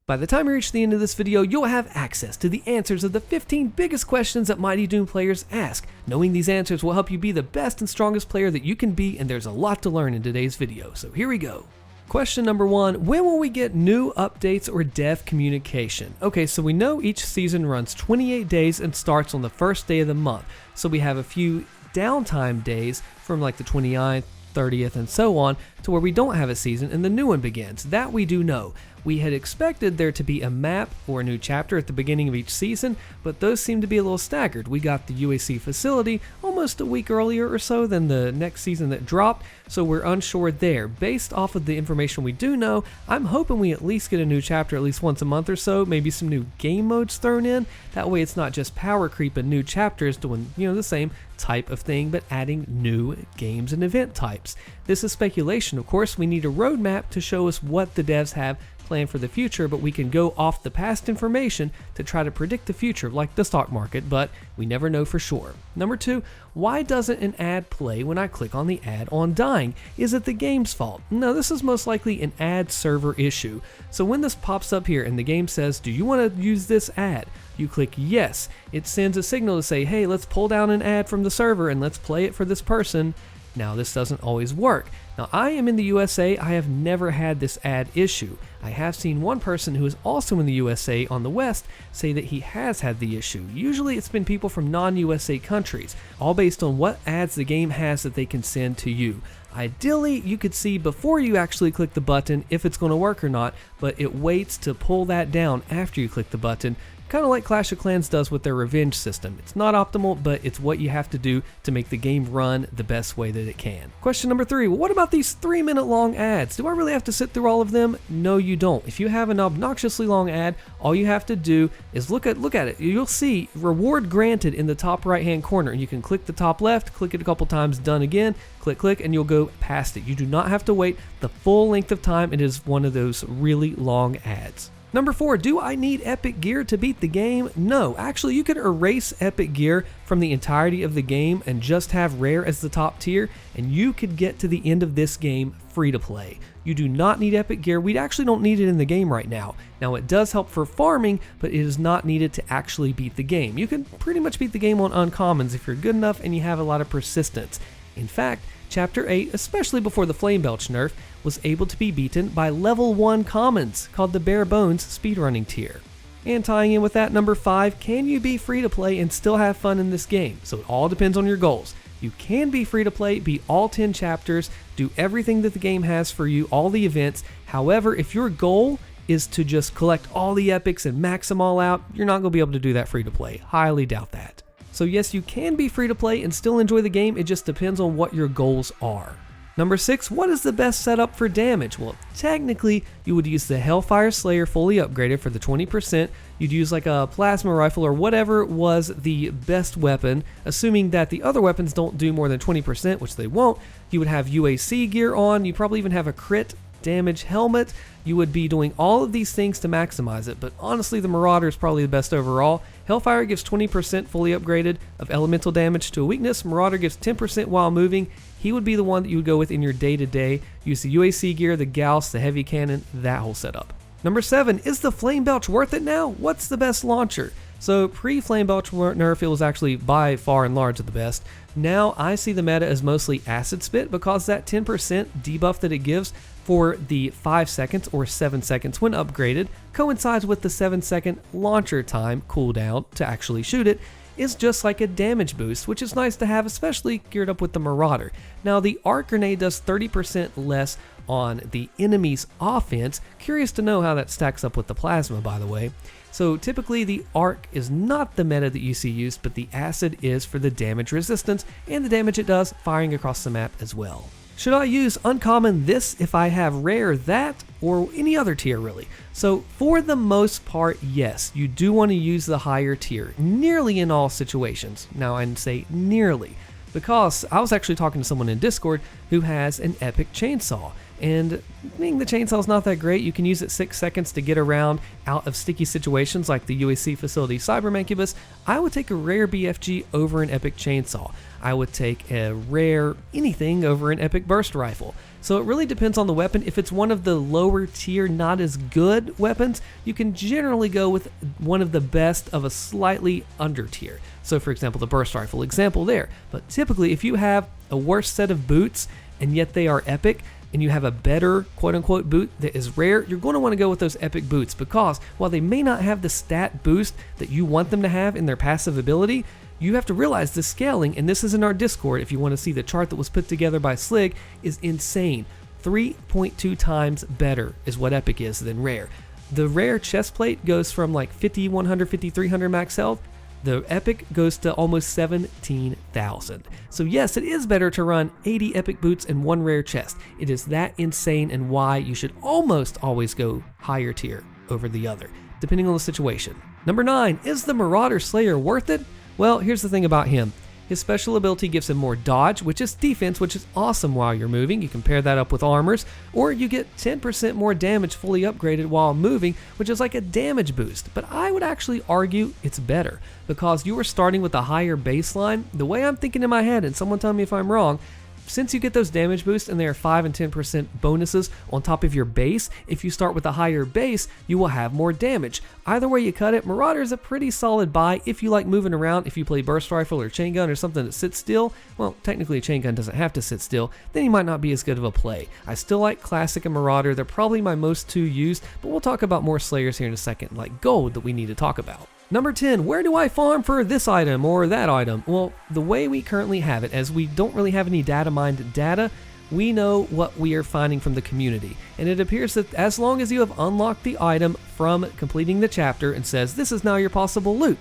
By the time you reach the end of this video, you'll have access to the answers of the 15 biggest questions that Mighty Doom players ask. Knowing these answers will help you be the best and strongest player that you can be, and there's a lot to learn in today's video, so here we go. Question number 1, when will we get new updates or dev communication? Okay, so we know each season runs 28 days and starts on the first day of the month, so we have a few downtime days from like the 29th, 30th, and so on, to where we don't have a season and the new one begins. That we do know. We had expected there to be a map or a new chapter at the beginning of each season, but those seem to be a little staggered. We got the UAC facility almost a week earlier or so than the next season that dropped, so we're unsure there. Based off of the information we do know, I'm hoping we at least get a new chapter at least once a month or so, maybe some new game modes thrown in. That way it's not just power creep and new chapters doing, the same type of thing, but adding new games and event types. This is speculation, of course. We need a roadmap to show us what the devs have planned for the future, but we can go off the past information to try to predict the future, like the stock market, but we never know for sure. Number 2, why doesn't an ad play when I click on the ad on dying? Is it the game's fault? No, this is most likely an ad server issue. So when this pops up here and the game says, do you want to use this ad? You click yes. It sends a signal to say, hey, let's pull down an ad from the server and let's play it for this person. Now, this doesn't always work. Now, I am in the USA. I have never had this ad issue. I have seen one person who is also in the USA on the West say that he has had the issue. Usually it's been people from non-USA countries, all based on what ads the game has that they can send to you. Ideally, you could see before you actually click the button if it's going to work or not, but it waits to pull that down after you click the button. Kind of like Clash of Clans does with their revenge system. It's not optimal, but it's what you have to do to make the game run the best way that it can. Question number 3, what about these 3-minute long ads? Do I really have to sit through all of them? No, you don't. If you have an obnoxiously long ad, all you have to do is look at it. You'll see reward granted in the top right hand corner, and you can click the top left, click it a couple times, done again, click, and you'll go past it. You do not have to wait the full length of time. It is one of those really long ads. Number 4, do I need epic gear to beat the game? No, actually you could erase epic gear from the entirety of the game and just have rare as the top tier, and you could get to the end of this game free to play. You do not need epic gear. We actually don't need it in the game right now. Now it does help for farming, but it is not needed to actually beat the game. You can pretty much beat the game on uncommons if you're good enough and you have a lot of persistence. In fact, Chapter 8, especially before the Flame Belch nerf, was able to be beaten by level 1 commons, called the bare bones speedrunning tier. And tying in with that, number 5, can you be free to play and still have fun in this game? So it all depends on your goals. You can be free to play, beat all 10 chapters, do everything that the game has for you, all the events. However, if your goal is to just collect all the epics and max them all out, you're not going to be able to do that free to play. Highly doubt that. So yes, you can be free to play and still enjoy the game, it just depends on what your goals are. Number 6, what is the best setup for damage? Well, technically, you would use the Hellfire Slayer fully upgraded for the 20%. You'd use like a plasma rifle or whatever was the best weapon, assuming that the other weapons don't do more than 20%, which they won't. You would have UAC gear on, you probably even have a crit damage helmet. You would be doing all of these things to maximize it, but honestly the Marauder is probably the best overall. Hellfire gives 20% fully upgraded of elemental damage to a weakness. Marauder gives 10% while moving. He would be the one that you would go with in your day-to-day. Use the UAC gear, the Gauss, the heavy cannon, that whole setup. Number 7, is the Flame Belch worth it now? What's the best launcher? So pre-Flame Belch nerf, it was actually by far and large the best. Now I see the meta as mostly Acid Spit because that 10% debuff that it gives for the 5 seconds or 7 seconds when upgraded coincides with the 7-second launcher time cooldown to actually shoot it, is just like a damage boost, which is nice to have, especially geared up with the Marauder. Now the arc grenade does 30% less on the enemy's offense. Curious to know how that stacks up with the plasma, by the way. So typically the arc is not the meta that you see used, but the acid is for the damage resistance and the damage it does firing across the map as well. Should I use uncommon this if I have rare that, or any other tier really? So for the most part, yes, you do want to use the higher tier, nearly in all situations. Now I'd say nearly, because I was actually talking to someone in Discord who has an epic chainsaw. And being the chainsaw is not that great, you can use it 6 seconds to get around out of sticky situations like the UAC facility Cyber Mancubus. I would take a rare BFG over an epic chainsaw. I would take a rare anything over an epic burst rifle. So it really depends on the weapon. If it's one of the lower tier, not as good weapons, you can generally go with one of the best of a slightly under tier. So for example, the burst rifle example there. But typically, if you have a worse set of boots and yet they are epic, and you have a better quote-unquote boot that is rare, you're going to want to go with those epic boots, because while they may not have the stat boost that you want them to have in their passive ability, you have to realize the scaling, and this is in our Discord if you want to see the chart that was put together by Slig, is insane. 3.2 times better is what epic is than rare. The rare chest plate goes from like 5100, 5300 max health. The epic goes to almost 17,000. So yes, it is better to run 80 epic boots and 1 rare chest. It is that insane, and why you should almost always go higher tier over the other, depending on the situation. Number 9, is the Marauder Slayer worth it? Well, here's the thing about him. His special ability gives him more dodge, which is defense, which is awesome while you're moving. You can pair that up with armors, or you get 10% more damage fully upgraded while moving, which is like a damage boost. But I would actually argue it's better, because you are starting with a higher baseline. The way I'm thinking in my head, and someone tell me if I'm wrong, since you get those damage boosts and they are 5 and 10% bonuses on top of your base, if you start with a higher base, you will have more damage. Either way you cut it, Marauder is a pretty solid buy if you like moving around. If you play burst rifle or chain gun or something that sits still, well, technically a chain gun doesn't have to sit still, then he might not be as good of a play. I still like Classic and Marauder. They're probably my most 2 used, but we'll talk about more Slayers here in a second, like Gold, that we need to talk about. Number 10, where do I farm for this item or that item? Well, the way we currently have it, as we don't really have any data mined data, we know what we are finding from the community. And it appears that as long as you have unlocked the item from completing the chapter and says this is now your possible loot,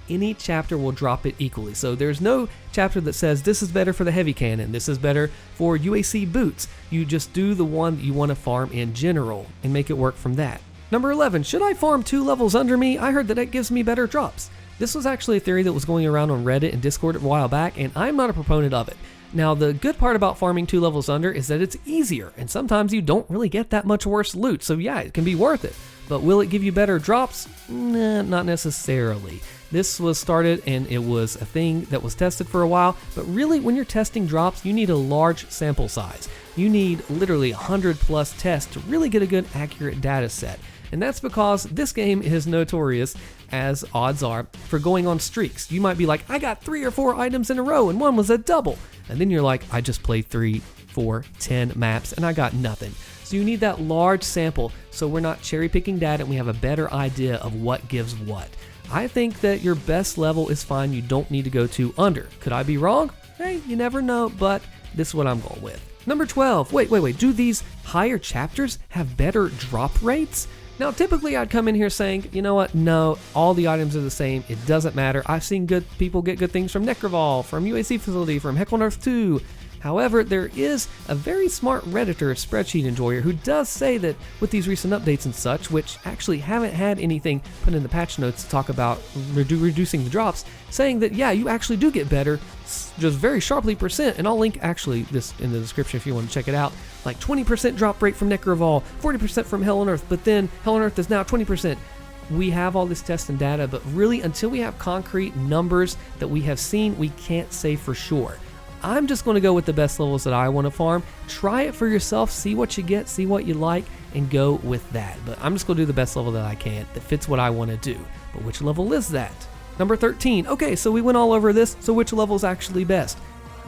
any chapter will drop it equally. So there's no chapter that says this is better for the heavy cannon, this is better for UAC boots. You just do the one that you want to farm in general and make it work from that. Number 11, should I farm 2 levels under me? I heard that it gives me better drops. This was actually a theory that was going around on Reddit and Discord a while back, and I'm not a proponent of it. Now, the good part about farming 2 levels under is that it's easier, and sometimes you don't really get that much worse loot, so yeah, it can be worth it. But will it give you better drops? Nah, not necessarily. This was started and it was a thing that was tested for a while, but really when you're testing drops, you need a large sample size. You need literally 100 plus tests to really get a good accurate data set. And that's because this game is notorious, as odds are, for going on streaks. You might be like, I got 3 or 4 items in a row and one was a double. And then you're like, I just played 3, 4, 10 maps and I got nothing. So you need that large sample so we're not cherry picking data and we have a better idea of what gives what. I think that your best level is fine. You don't need to go to under. Could I be wrong? Hey, you never know, but this is what I'm going with. Number 12, wait, do these higher chapters have better drop rates? Now, typically I'd come in here saying, you know what, no, all the items are the same, it doesn't matter. I've seen good people get good things from Necroval, from UAC Facility, from Heck on Earth 2. However, there is a very smart Redditor spreadsheet enjoyer who does say that with these recent updates and such, which actually haven't had anything put in the patch notes to talk about reducing the drops, saying that yeah, you actually do get better, just very sharply %, and I'll link actually this in the description if you want to check it out, like 20% drop rate from Necroval, 40% from Hell on Earth, but then Hell on Earth is now 20%. We have all this test and data, but really until we have concrete numbers that we have seen, we can't say for sure. I'm just going to go with the best levels that I want to farm. Try it for yourself, see what you get, see what you like, and go with that. But I'm just going to do the best level that I can that fits what I want to do. But which level is that? Number 13. Okay, so we went all over this, so which level is actually best?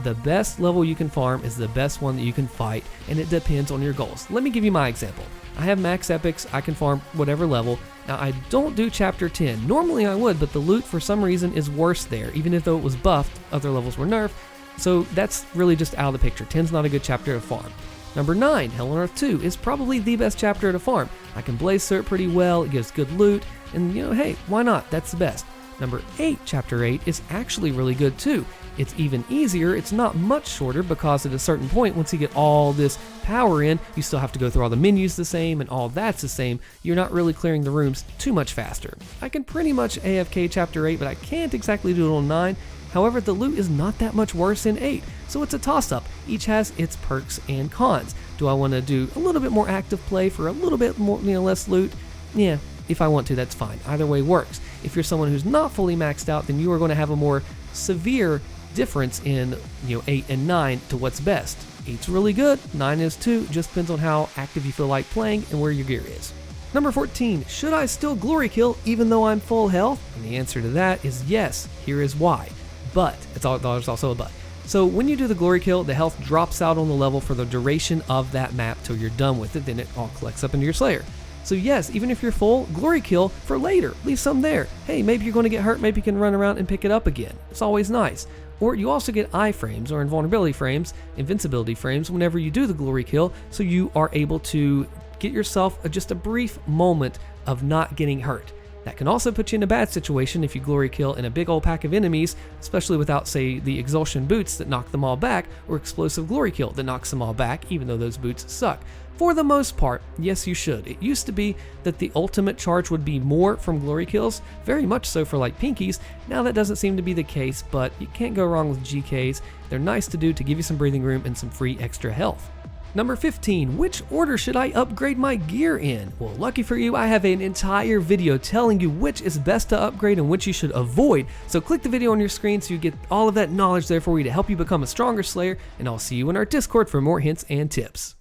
The best level you can farm is the best one that you can fight, and it depends on your goals. Let me give you my example. I have max epics, I can farm whatever level. Now I don't do chapter 10. Normally I would, but the loot for some reason is worse there. Even if though it was buffed, other levels were nerfed. So that's really just out of the picture. 10's not a good chapter to farm. Number 9, Hell on Earth 2 is probably the best chapter to farm. I can blaze through it pretty well, it gives good loot, and you know, hey, why not? That's the best. Number 8, chapter 8 is actually really good too. It's even easier, it's not much shorter because at a certain point, once you get all this power in, you still have to go through all the menus the same and all that's the same. You're not really clearing the rooms too much faster. I can pretty much AFK chapter 8, but I can't exactly do it on 9. However, the loot is not that much worse in 8, so it's a toss-up. Each has its perks and cons. Do I want to do a little bit more active play for a little bit more, less loot? Yeah, if I want to, that's fine. Either way works. If you're someone who's not fully maxed out, then you are going to have a more severe difference in 8 and 9 to what's best. 8's really good, 9 is too, just depends on how active you feel like playing and where your gear is. Number 14, should I still glory kill even though I'm full health? And the answer to that is yes. Here is why. But, there's also a but. So when you do the glory kill, the health drops out on the level for the duration of that map till you're done with it, then it all collects up into your Slayer. So yes, even if you're full, glory kill for later. Leave some there. Hey, maybe you're going to get hurt, maybe you can run around and pick it up again. It's always nice. Or you also get iframes or invulnerability frames, invincibility frames whenever you do the glory kill, so you are able to get yourself just a brief moment of not getting hurt. That can also put you in a bad situation if you glory kill in a big old pack of enemies, especially without, say, the Exulsion boots that knock them all back, or explosive glory kill that knocks them all back, even though those boots suck. For the most part, yes, you should. It used to be that the ultimate charge would be more from glory kills, very much so for like pinkies. Now that doesn't seem to be the case, but you can't go wrong with GKs. They're nice to do to give you some breathing room and some free extra health. Number 15, which order should I upgrade my gear in? Well, lucky for you, I have an entire video telling you which is best to upgrade and which you should avoid. So click the video on your screen so you get all of that knowledge there for you to help you become a stronger Slayer, and I'll see you in our Discord for more hints and tips.